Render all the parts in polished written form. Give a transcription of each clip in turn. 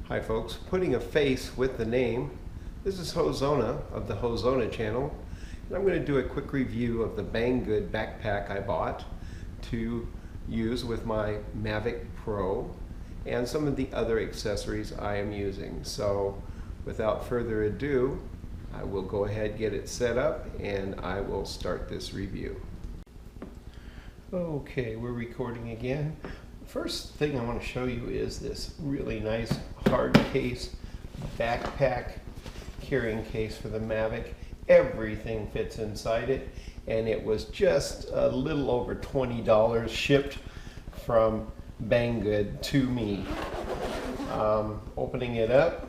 Hi folks, putting a face with the name. This is Hozona of the Hozona channel, and I'm going to do a quick review of the Banggood backpack I bought to use with my Mavic Pro and some of the other accessories I am using. So without further ado, I will go ahead, get it set up, and I will start this review. Okay, we're recording again. First thing I want to show you is this really nice hard case backpack carrying case for the Mavic. Everything fits inside it, and it was just a little over $20 shipped from Banggood to me. Opening it up,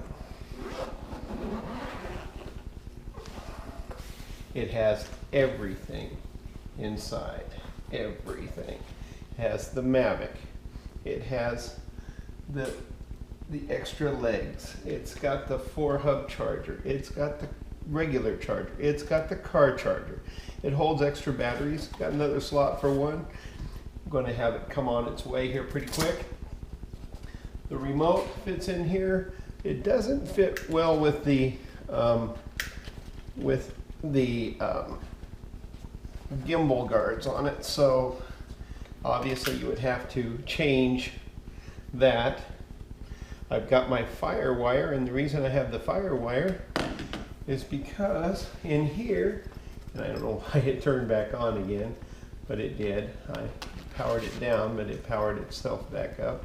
it has everything inside. Everything. It has the Mavic. It has the extra legs. It's got the 4-hub charger. It's got the regular charger. It's got the car charger. It holds extra batteries. Got another slot for one. I'm going to have it come on its way here pretty quick. The remote fits in here. It doesn't fit well with the gimbal guards on it, so obviously you would have to change that. I've got my Firewire, and the reason I have the Firewire is because in here, and I don't know why it turned back on again, but it did. I powered it down, but it powered itself back up.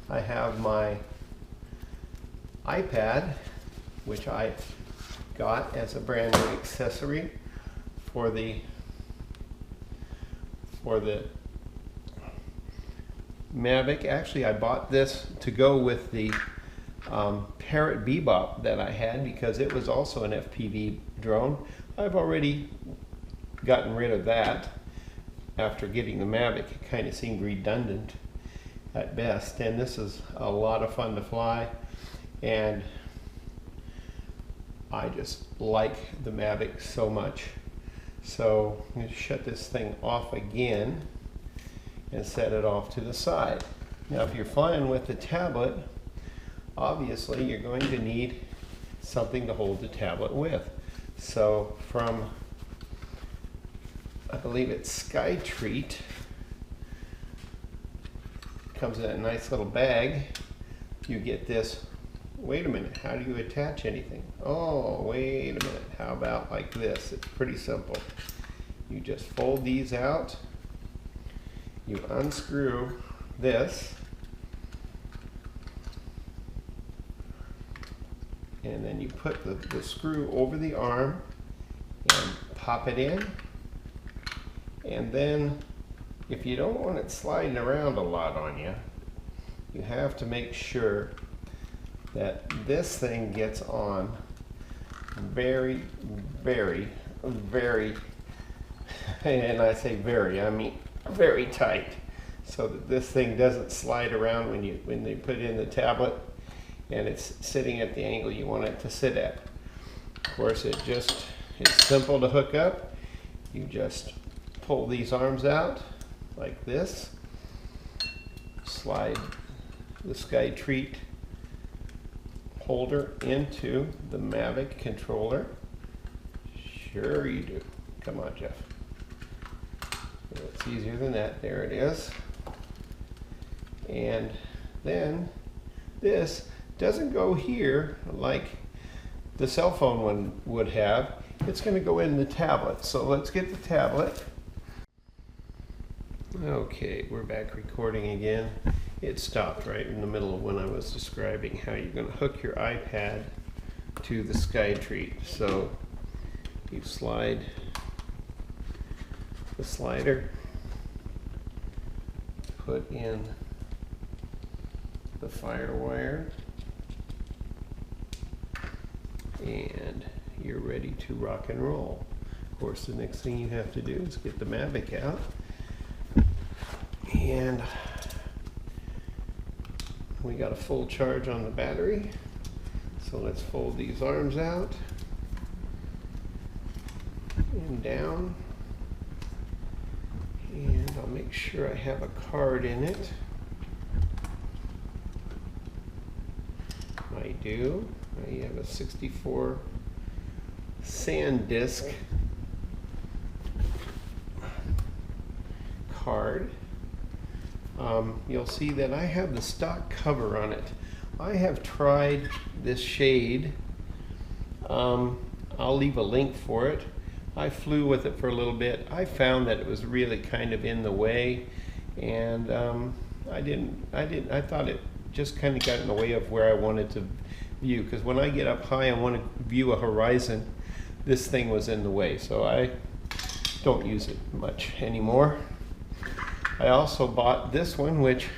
I have my iPad, which I got as a brand new accessory for the Mavic. Actually, I bought this to go with the Parrot Bebop that I had because it was also an FPV drone. I've already gotten rid of that after getting the Mavic. It kind of seemed redundant at best, and this is a lot of fun to fly, and I just like the Mavic so much. So I'm going to shut this thing off again and set it off to the side. Now if you're flying with the tablet, obviously you're going to need something to hold the tablet with. So from, I believe it's SKYREAT, comes in a nice little bag. You get this. Wait a minute, how do you attach anything? Oh, wait a minute, how about like this? It's pretty simple. You just fold these out, you unscrew this, and then you put the screw over the arm and pop it in. And then, if you don't want it sliding around a lot on you, you have to make sure that this thing gets on very, very, very, and I say very, I mean very tight, so that this thing doesn't slide around when they put it in the tablet and it's sitting at the angle you want it to sit at. Of course, it's simple to hook up. You just pull these arms out like this, slide the SKYREAT holder into the Mavic controller. Sure you do. Come on, Jeff. It's easier than that. There it is. And then this doesn't go here like the cell phone one would have. It's going to go in the tablet. So let's get the tablet. Okay, we're back recording again. It stopped right in the middle of when I was describing how you're going to hook your iPad to the SKYREAT. So you slide the slider, put in the Firewire, and you're ready to rock and roll. Of course, the next thing you have to do is get the Mavic out, and we got a full charge on the battery. So let's fold these arms out and down, and I'll make sure I have a card in it. My do. You have a 64 SanDisk card. You'll see that I have the stock cover on it. I have tried this shade. I'll leave a link for it. I flew with it for a little bit. I found that it was really kind of in the way, and I thought it just kind of got in the way of where I wanted to view, because when I get up high and want to view a horizon, this thing was in the way, so I don't use it much anymore. I also bought this one, which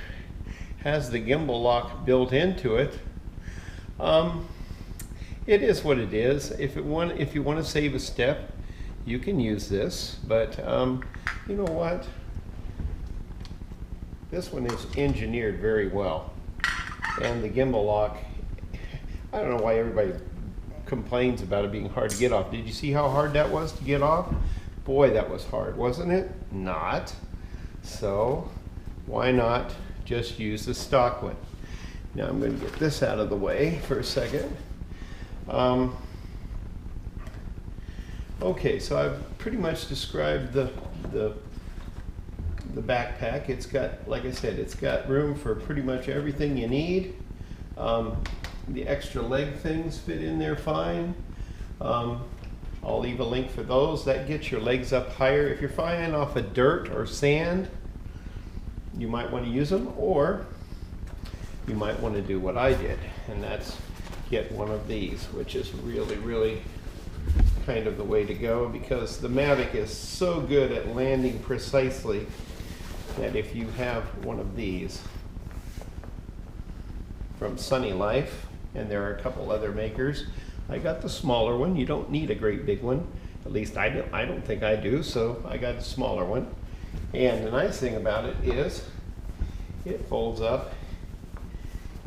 has the gimbal lock built into it. It is what it is. If you want to save a step, you can use this, but you know what? This one is engineered very well, and the gimbal lock, I don't know why everybody complains about it being hard to get off. Did you see how hard that was to get off? Boy, that was hard, wasn't it? Not. So why not just use the stock one? Now I'm going to get this out of the way for a second. Okay, so I've pretty much described the backpack. It's got, like I said, it's got room for pretty much everything you need. The extra leg things fit in there fine. I'll leave a link for those. That gets your legs up higher. If you're flying off of dirt or sand, you might want to use them, or you might want to do what I did, and that's get one of these, which is really, really kind of the way to go, because the Mavic is so good at landing precisely that if you have one of these from Sunny Life, and there are a couple other makers. I got the smaller one. You don't need a great big one. At least I don't think I do, so I got a smaller one. And the nice thing about it is it folds up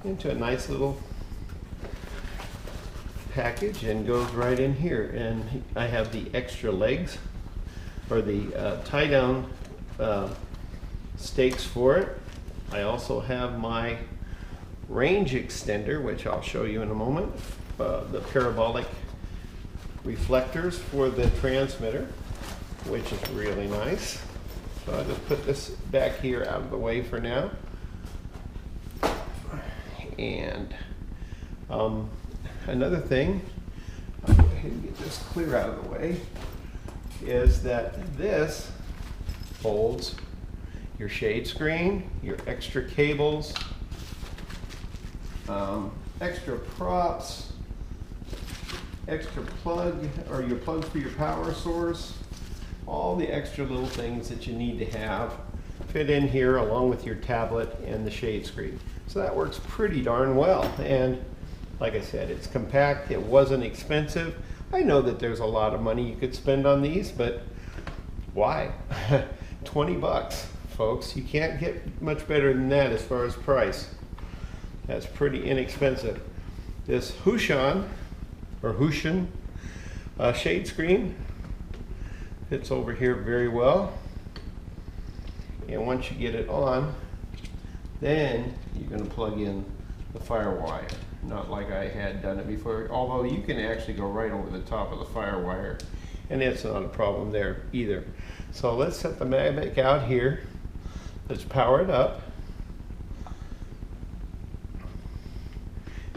into a nice little package and goes right in here. And I have the extra legs, or the tie-down stakes for it. I also have my range extender, which I'll show you in a moment. The parabolic reflectors for the transmitter, which is really nice. So I'll just put this back here out of the way for now. And another thing, I'll go ahead and get this clear out of the way, is that this holds your shade screen, your extra cables, extra props, extra plug, or your plugs for your power source, all the extra little things that you need to have fit in here, along with your tablet and the shade screen. So that works pretty darn well. And like I said, it's compact, it wasn't expensive. I know that there's a lot of money you could spend on these, but why? 20 bucks, folks. You can't get much better than that as far as price. That's pretty inexpensive. This Hooshion, or Hooshion shade screen fits over here very well. And once you get it on, then you're going to plug in the Firewire. Not like I had done it before, although you can actually go right over the top of the Firewire, and it's not a problem there either. So let's set the Mavic out here. Let's power it up.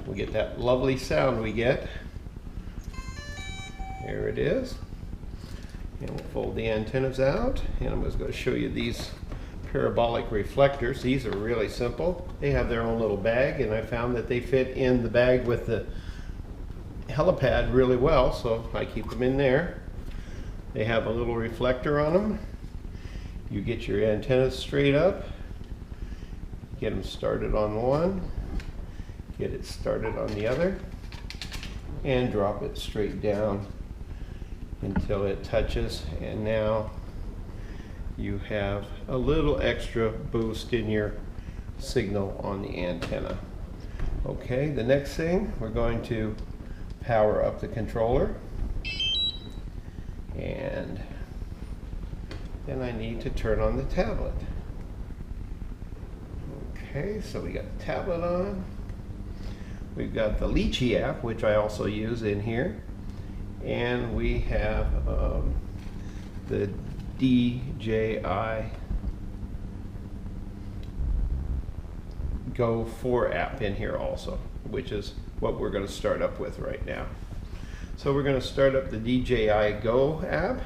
We'll get that lovely sound we get. There it is. And we'll fold the antennas out, and I'm just going to show you these parabolic reflectors. These are really simple. They have their own little bag, and I found that they fit in the bag with the helipad really well, so I keep them in there. They have a little reflector on them. You get your antennas straight up, get them started on one, get it started on the other, and drop it straight down until it touches, and now you have a little extra boost in your signal on the antenna. Okay, the next thing, we're going to power up the controller, and then I need to turn on the tablet. Okay, so we got the tablet on. We've got the Lychee app, which I also use in here. And we have the DJI Go 4 app in here also, which is what we're going to start up with right now. So we're going to start up the DJI Go app.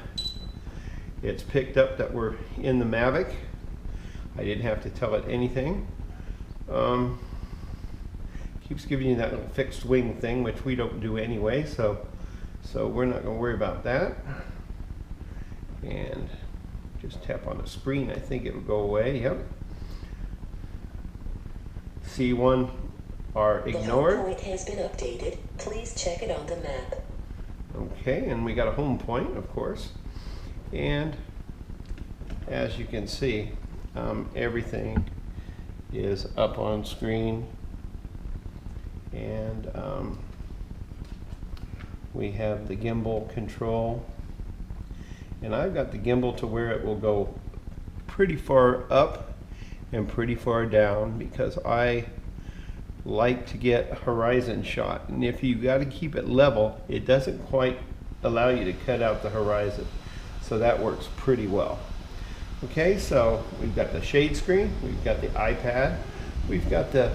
It's picked up that we're in the Mavic. I didn't have to tell it anything. Keeps giving you that little fixed wing thing, which we don't do anyway, so we're not going to worry about that. And just tap on the screen, I think it'll go away. Yep. C1 are ignored. The home point has been updated. Please check it on the map. Okay, and we got a home point, of course. And as you can see, everything is up on screen. And we have the gimbal control. And I've got the gimbal to where it will go pretty far up and pretty far down, because I like to get a horizon shot, and if you got to keep it level, it doesn't quite allow you to cut out the horizon, so that works pretty well. Okay, so we've got the shade screen, we've got the iPad, we've got the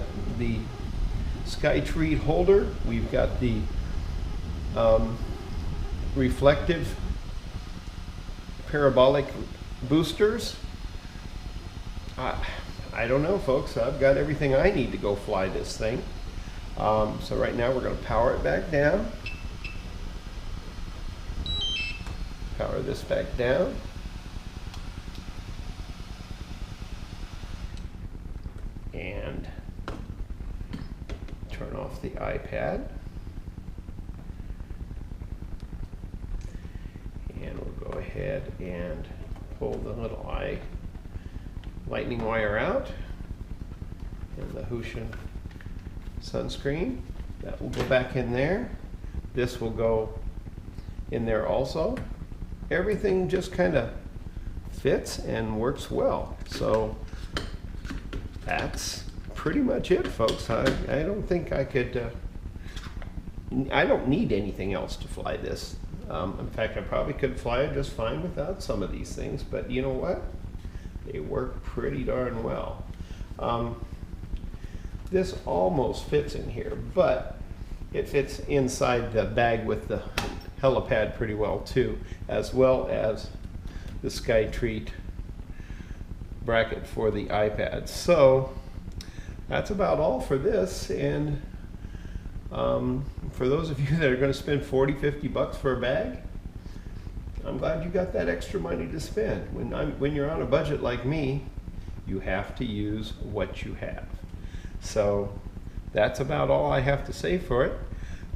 SkyREAT holder, we've got the reflective parabolic boosters. I don't know, folks. I've got everything I need to go fly this thing. So right now we're going to power it back down. Power this back down. And turn off the iPad. And we'll go ahead and pull the little lightning wire out, and the Hooshion sunscreen. That will go back in there. This will go in there also. Everything just kind of fits and works well. So that's pretty much it, folks. I don't think I could, I don't need anything else to fly this. In fact, I probably could fly it just fine without some of these things, but you know what? They work pretty darn well. This almost fits in here, but it fits inside the bag with the helipad pretty well too, as well as the SkyREAT bracket for the iPad. So that's about all for this. And for those of you that are going to spend $40–50 for a bag, I'm glad you got that extra money to spend. When you're on a budget like me, you have to use what you have. So that's about all I have to say for it.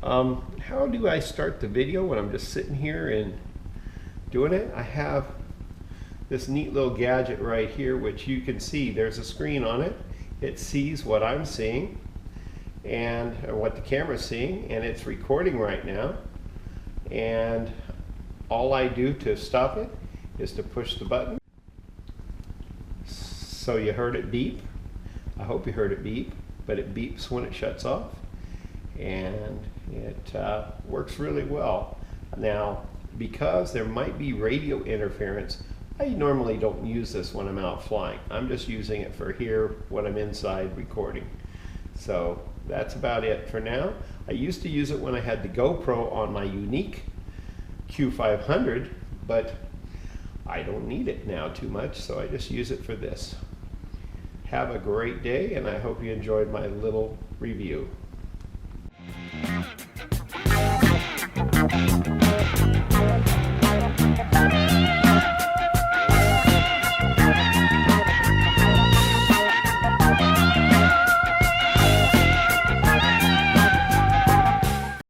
How do I start the video when I'm just sitting here and doing it? I have this neat little gadget right here, which you can see there's a screen on it. It sees what I'm seeing and what the camera's seeing, and it's recording right now. And all I do to stop it is to push the button. So you heard it beep. I hope you heard it beep, but it beeps when it shuts off. And it works really well. Now, because there might be radio interference, I normally don't use this when I'm out flying. I'm just using it for here when I'm inside recording. So that's about it for now. I used to use it when I had the GoPro on my Unique Q500, but I don't need it now too much, so I just use it for this. Have a great day, and I hope you enjoyed my little review.